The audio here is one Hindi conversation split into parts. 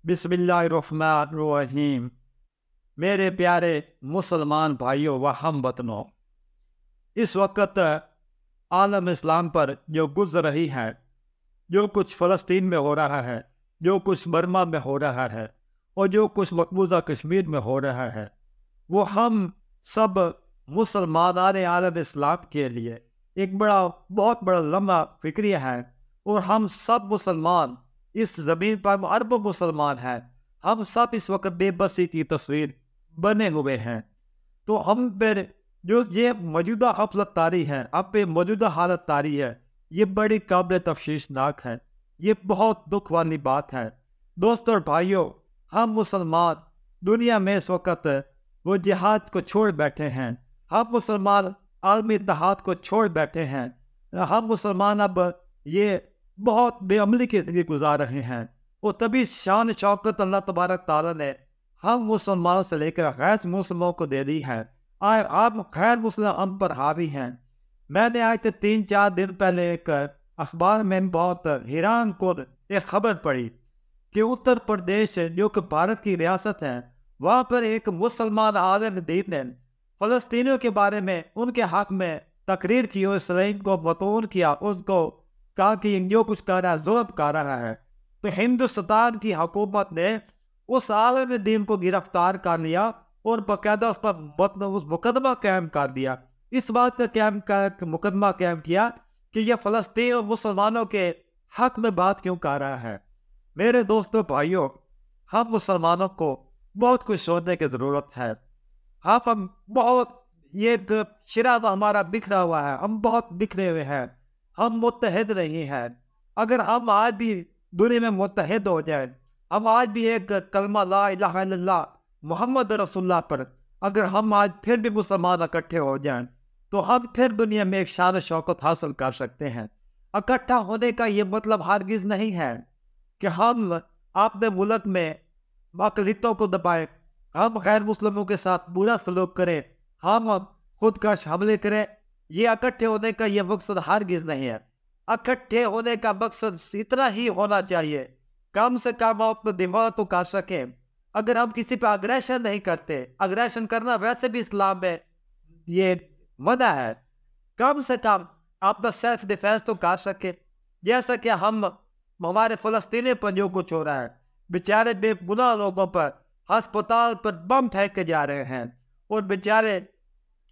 बिस्मिल्लाहिर्रहमानिर्रहीम। मेरे प्यारे मुसलमान भाइयों व हमवतनों, इस वक्त आलम इस्लाम पर जो गुजर रही है, जो कुछ फ़लस्तीन में हो रहा है, जो कुछ बर्मा में हो रहा है और जो कुछ मकबूजा कश्मीर में हो रहा है, वो हम सब मुसलमान आलम इस्लाम के लिए एक बहुत बड़ा लम्हा फिक्रिया है। और हम सब मुसलमान इस ज़मीन पर अरबों मुसलमान हैं। हम सब इस वक्त बेबसी की तस्वीर बने हुए हैं। तो हम पर जो ये मौजूदा हफ़लत तारी है, अब पे मौजूदा हालत तारी है, ये बड़ी काबिल तफशीशनाक है। ये बहुत दुख वाली बात है। दोस्तों और भाइयों, हम मुसलमान दुनिया में इस वक्त वो जिहाद को छोड़ बैठे हैं। हम मुसलमान आलमी इत्तेहाद को छोड़ बैठे हैं। हम मुसलमान अब ये बहुत बेअमली की ज़िंदगी गुजार रहे हैं। और तभी शान शौकत अल्लाह तबारक ताला ने हम मुसलमानों से लेकर गैर मुसलमानों को दे दी है। आप गैर मुस्लिम हम पर हावी हैं। मैंने आज से 3-4 दिन पहले एक अखबार में बहुत हैरान कुन एक खबर पढ़ी कि उत्तर प्रदेश जो कि भारत की रियासत है, वहाँ पर एक मुसलमान आलिम दीन ने फ़लस्तीनियों के बारे में उनके हक में तकरीर की और इसराइल को बतौर किया, उसको कहा कि जो कुछ कर रहा है जुल्म कर रहा है। तो हिंदुस्तान की हुकूमत ने उस आलिम दीन को गिरफ्तार कर लिया और बाकायदा उस पर मुकदमा कायम कर दिया। इस बात का मुकदमा कायम किया कि यह फ़लस्तीन और मुसलमानों के हक में बात क्यों कर रहा है। मेरे दोस्तों भाइयों, हम मुसलमानों को बहुत कुछ सोचने की ज़रूरत है। हम बहुत ये शिराज़ हमारा बिखरा हुआ है, हम बहुत बिखरे हुए हैं, हम मुत्तहिद नहीं हैं। अगर हम आज भी दुनिया में मुत्तहिद हो जाए, हम आज भी एक कलमा ला इलाहा इल्लल्लाह मोहम्मद रसूलुल्लाह पर अगर हम आज फिर भी मुसलमान इकट्ठे हो जाएं, तो हम फिर दुनिया में एक शान शौकत हासिल कर सकते हैं। इकट्ठा होने का ये मतलब हरगिज़ नहीं है कि हम अपने मुल्क में अक़लियतों को दबाएं, हम गैर मुस्लिमों के साथ बुरा सलूक करें, हम खुदकश हमले करें। ये इकट्ठे होने का ये मकसद हरगिज़ नहीं है। इकट्ठे होने का मकसद इतना ही होना चाहिए, कम से कम हम अपने दिमाग तो कर सकें। अगर हम किसी पर अग्रेशन नहीं करते, अग्रेशन करना वैसे भी इस्लाम में ये मना है, कम से कम अपना सेल्फ डिफेंस तो कर सके। जैसा कि हम हमारे फ़लस्तीनी पर जो कुछ हो रहा है, बेचारे बेगुनाह लोगों पर अस्पताल पर बम फेंके जा रहे हैं और बेचारे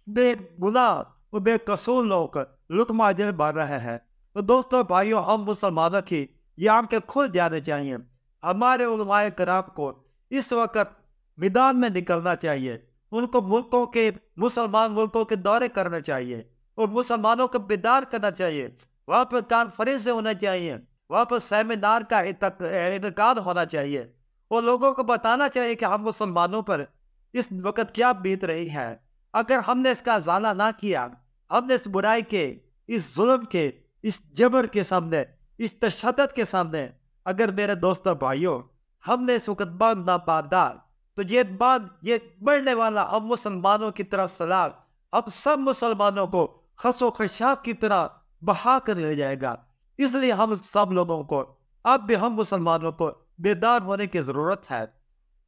बेगुनाह और बेकसूर लोग लुत्मा अजर बढ़ रहे हैं। तो दोस्तों भाइयों, हम मुसलमानों की ये आंखें खुल जाने चाहिए। हमारे उलमाए कराम को इस वक्त मैदान में निकलना चाहिए। उनको मुल्कों के मुसलमान मुल्कों के दौरे करने चाहिए और मुसलमानों को बेदार करना चाहिए। वहाँ पर कॉन्फ्रेंस होना चाहिए, वहाँ पर सेमिनार का इनेकाद होना चाहिए और लोगों को बताना चाहिए कि हम मुसलमानों पर इस वक्त क्या बीत रही है। अगर हमने इसका ज़ाला ना किया, हमने इस बुराई के, इस जुल्म के, इस जबर के सामने, इस तशद्दुद के सामने अगर मेरे दोस्तों भाइयों हमने इस वक्त बांध ना बांधा, तो ये बढ़ने वाला हम मुसलमानों की तरफ सलाह अब सब मुसलमानों को खसो खशाक की तरह बहा कर ले जाएगा। इसलिए हम सब लोगों को अब भी हम मुसलमानों को बेदार होने की ज़रूरत है।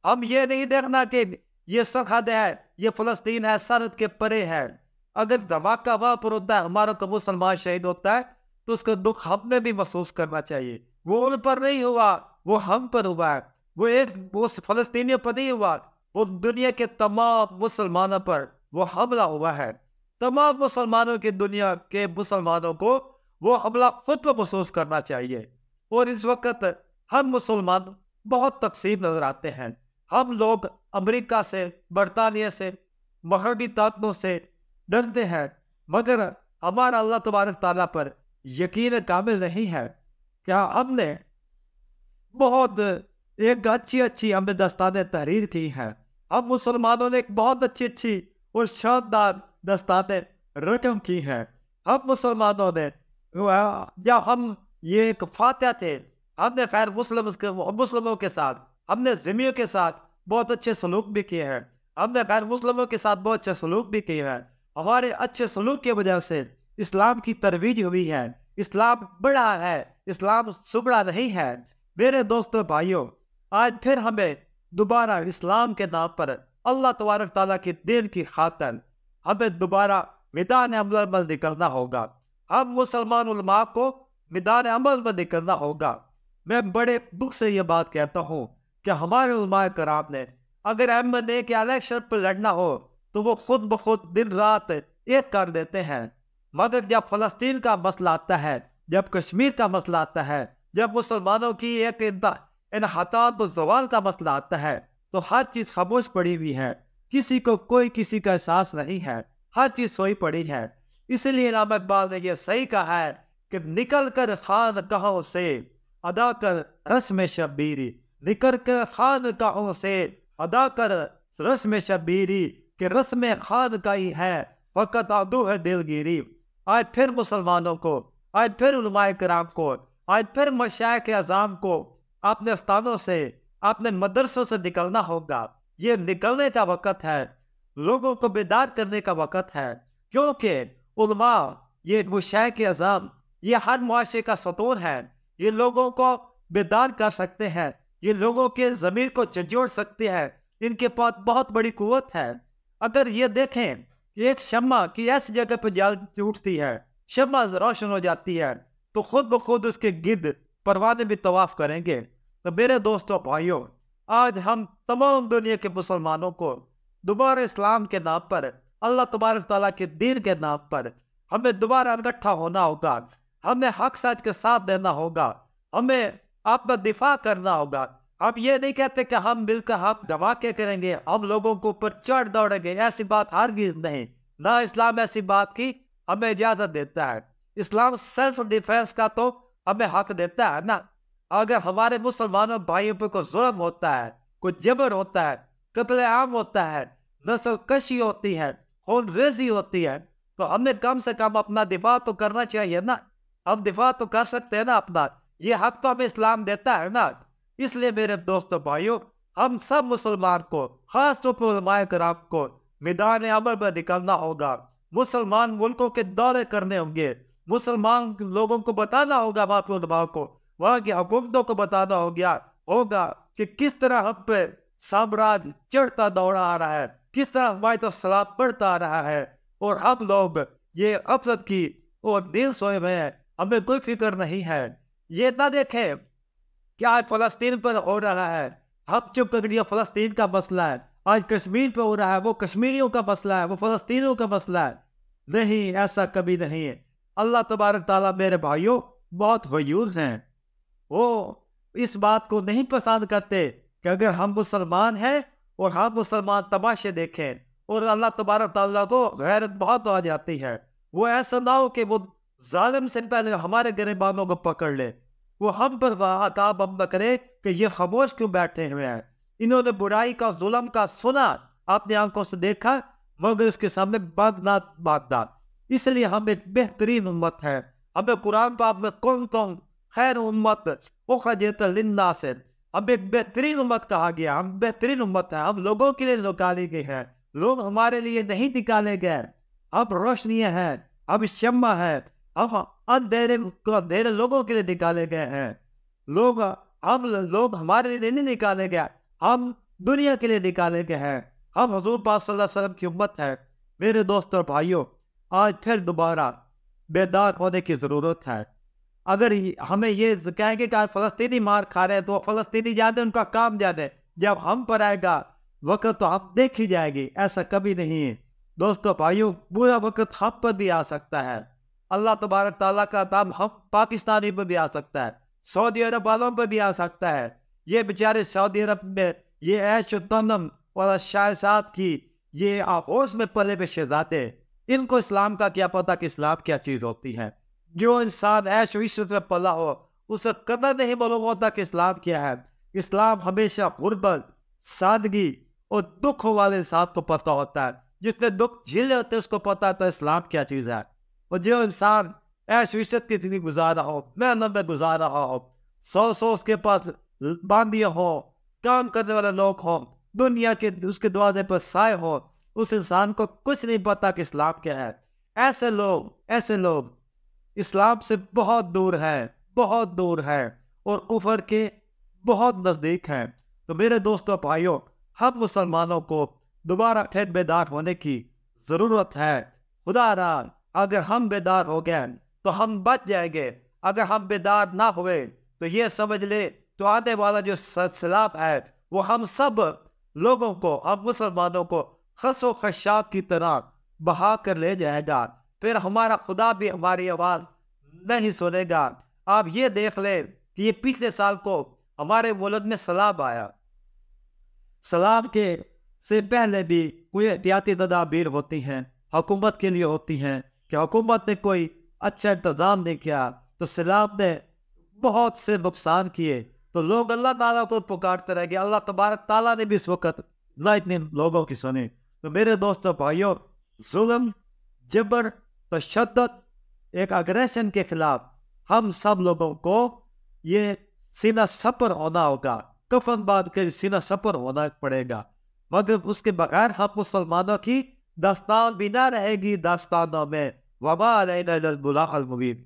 हम ये नहीं देखना कि ये सरहद है, ये फ़लस्तीन है, सरहद के परे है। अगर धमाका वहाँ पर होता है, हमारा को मुसलमान शहीद होता है, तो उसका दुख हमें भी महसूस करना चाहिए। वो उन पर नहीं हुआ, वो हम पर हुआ है। वो फ़लस्तीनियों पर नहीं हुआ, वो दुनिया के तमाम मुसलमानों पर वो हमला हुआ है। तमाम मुसलमानों की दुनिया के मुसलमानों को वो हमला खुद पर महसूस करना चाहिए। और इस वक्त हम मुसलमान बहुत तकसीम नजर आते हैं। हम लोग अमेरिका से, बरतानिया से, मगरबी ताकतों से डरते हैं, मगर हमारा अल्लाह तबारक ताला पर यकीन कामिल नहीं है। क्या हमने बहुत एक अच्छी हमने दस्ताने तहरीर की हैं। हम मुसलमानों ने एक बहुत अच्छी और शानदार दस्ताने रकम की हैं। हम मुसलमानों ने जब हम ये एक फातिहा थे, हमने खैर मुस्लिमों के साथ, हमने ज़िम्मियों के साथ बहुत अच्छे सलूक भी किए हैं। हमने खैर मुस्लिमों के साथ बहुत अच्छे सलूक भी किए हैं। हमारे अच्छे सलूक की वजह से इस्लाम की तरवीज हुई है, इस्लाम बड़ा है, इस्लाम सुबड़ा नहीं है। मेरे दोस्तों भाइयों, आज फिर हमें दोबारा इस्लाम के नाम पर अल्लाह तबारक ताला के दीन की खातिर हमें दोबारा मैदान अमल में निकलना होगा। हम मुसलमान उलमा को मैदान अमल में निकलना होगा। मैं बड़े दुख से ये बात कहता हूँ कि हमारे उलमा कराम ने अगर एमएनए के इलेक्शन पर लड़ना हो तो वो खुद ब खुद दिन रात एक कर देते हैं, मगर जब फलस्तीन का मसला आता है, जब कश्मीर का मसला आता है, जब मुसलमानों की एक इन्हतात व ज़वाल का मसला आता है तो हर चीज़ खामोश पड़ी हुई है। किसी को कोई किसी का एहसास नहीं है, हर चीज़ सोई पड़ी है। इसलिए इमाम इकबाल ने यह सही कहा है कि निकल कर खानकाहों से अदा कर रस्म शब्बीरी, निकल कर खानकाहों से अदा कर रस्म शब्बीरी, कि रस्म खानकाही है फ़कत आदू है दिलगिरी। आज फिर मुसलमानों को, आज फिर उलमाए किराम को, आज फिर मशाइख अज़ाम को अपने स्थानों से, अपने मदरसों से निकलना होगा। ये निकलने का वक़्त है, लोगों को बेदार करने का वक़्त है, क्योंकि उलमा, ये मशाइख अज़ाम, ये हर मुआशरे का सतून है। ये लोगों को बेदार कर सकते हैं, ये लोगों के ज़मीर को झंझोड़ सकते हैं। इनके पास बहुत बड़ी कुव्वत है। अगर ये देखें कि एक शम्मा की ऐसी जगह पर जल उठती है, शम्मा रोशन हो जाती है, तो खुद ब खुद उसके गिद्ध परवाने भी तवाफ करेंगे। तो मेरे दोस्तों भाइयों, आज हम तमाम दुनिया के मुसलमानों को दोबारा इस्लाम के नाम पर, अल्लाह तबारक ताला के दीन के नाम पर हमें दोबारा इकट्ठा होना होगा। हमें हक सच के साथ देना होगा, हमें अपना दिफा करना होगा। हम ये नहीं कहते कि हम मिलकर हम धमाके करेंगे, हम लोगों को ऊपर चढ़ दौड़ेंगे, ऐसी बात हरगिज़ नहीं। ना इस्लाम ऐसी बात की हमें इजाज़त देता है। इस्लाम सेल्फ डिफेंस का तो हमें हक देता है ना। अगर हमारे मुसलमानों भाइयों पर कोई जुल्म होता है, कोई जबर होता है, कत्ल आम होता है, नस्ल कशी होती है, खून रेजी होती है, तो हमें कम से कम अपना दिफा तो करना चाहिए ना। हम दिफा तो कर सकते हैं ना अपना, ये हक तो हमें इस्लाम देता है ना। इसलिए मेरे दोस्तों भाइयों, हम सब मुसलमान को, खास तौर पर उलमाए किराम को मैदान अमल में निकलना होगा। मुसलमान मुल्कों के दौरे करने होंगे, मुसलमान लोगों को बताना होगा, वहाँ के उलमाओं को, वहाँ की हुकूमतों को बताना होगा कि किस तरह हम पे साम्राज्य चढ़ता दौड़ा आ रहा है, किस तरह हमारे तो सलाब बढ़ता आ रहा है, और हम लोग ये अफसद की और दिल सोए हुए हैं, हमें कोई फिक्र नहीं है। ये ना देखें क्या आज फलस्तीन पर हो रहा है, हम चुप कर लिया, फलस्तीन का मसला है। आज कश्मीर पर हो रहा है, वो कश्मीरियों का मसला है, वो फलस्तीनियों का मसला है। नहीं, ऐसा कभी नहीं है। अल्लाह तबारक ताला मेरे भाइयों बहुत गयूर हैं। वो इस बात को नहीं पसंद करते कि अगर हम मुसलमान हैं और हम मुसलमान तमाशे देखें, और अल्लाह तबारक ताला को गैरत बहुत आ जाती है। वो ऐसा ना हो कि वो जालिम से पहले हमारे गिरबानों को पकड़ ले, वो हम पर अताब हम न करे कि ये खामोश क्यों बैठे हुए हैं। इन्होंने बुराई का, जुल्म का सुना, अपनी आंखों से देखा, मगर इसके सामने बंद ना बांधा। इसलिए हम एक बेहतरीन उम्मत है। हमें कुरान पाक में कुंतुम खैर उम्मत उखरिजत लिन्नास से, हम एक बेहतरीन उम्मत कहा गया। हम बेहतरीन उम्मत है, हम लोगों के लिए निकाली गई है, लोग हमारे लिए नहीं निकाले गए। हम रोशनी हैं, हम शम्मा है, हम अंधेरे लोगों के लिए निकाले गए हैं। हम लोग हमारे लिए नहीं निकाले गए, हम दुनिया के लिए निकाले गए हैं। हम हुजूर पाक सल्लल्लाहु अलैहि वसल्लम की उम्मत है। मेरे दोस्तों और भाइयों, आज फिर दोबारा बेदार होने की ज़रूरत है। अगर हमें ये कहेंगे कि आज फ़लस्तीनी मार खा रहे हैं, तो फ़लस्तीनी जाने, उनका काम जाने। जब हम पर आएगा वक़्त तो हम देखी जाएगी, ऐसा कभी नहीं है। दोस्तों भाइयों, बुरा वक़्त हम पर भी आ सकता है। अल्लाह तबारक ताला का अज़ाब हम पाकिस्तानी पर भी आ सकता है, सऊदी अरब वालों पर भी आ सकता है। ये बेचारे सऊदी अरब में ये ऐश तनम और शायसात की ये आहोश में पले हुए शहजादे, इनको इस्लाम का क्या पता कि इस्लाम क्या चीज़ होती है। जो इंसान ऐश इश्रत में पला हो, उसे कदर नहीं मालूम होता कि इस्लाम क्या है। इस्लाम हमेशा गुर्बत, सादगी और दुख वाले इंसान को पता होता है। जिसने दुख झेले होते हैं उसको पता होता है इस्लाम क्या चीज़ है। और जो इंसान ऐश इश्रत की जिंदगी गुजार रहा हो, मेहनत में गुजार रहा हो, सौ उसके पास बांदियाँ हो, काम करने वाले लोग हो, दुनिया के उसके दरवाजे पर साए हो, उस इंसान को कुछ नहीं पता कि इस्लाम क्या है। ऐसे लोग इस्लाम से बहुत दूर है, बहुत दूर है, और कुफर के बहुत नजदीक है। तो मेरे दोस्तों भाइयों, हम मुसलमानों को दोबारा फिर बेदार होने की जरूरत है। खुदा रहा, अगर हम बेदार हो गए तो हम बच जाएंगे। अगर हम बेदार ना हुए तो ये समझ ले, तो आने वाला जो सैलाब है वो हम सब लोगों को, हम मुसलमानों को खसो खशाब की तरह बहा कर ले जाएगा। फिर हमारा खुदा भी हमारी आवाज नहीं सुनेगा। आप ये देख ले कि ये पिछले साल को हमारे मुल्क में सैलाब आया। सैलाब के से पहले भी कोई एहतियाती तदाबीर होती हैं, हुकूमत के लिए होती हैं, कि हुकूमत ने कोई अच्छा इंतज़ाम नहीं किया तो सैलाब ने बहुत से नुकसान किए। तो लोग अल्लाह ताला को पुकारते रह गए। अल्लाह तबारक ताला ने भी इस वक्त ना इतने लोगों की सुनी। तो मेरे दोस्तों भाइयों, जुल्म, जबर, तशद्दुद, एक अग्रेशन के खिलाफ हम सब लोगों को ये सीना सपर होना होगा। कफन बांध के सीना सपर होना पड़ेगा। मगर उसके बगैर हम मुसलमानों की दास्तान भी ना रहेगी दास्तानों में। वमा अलैना इल्लल बुलागुल मुबीन।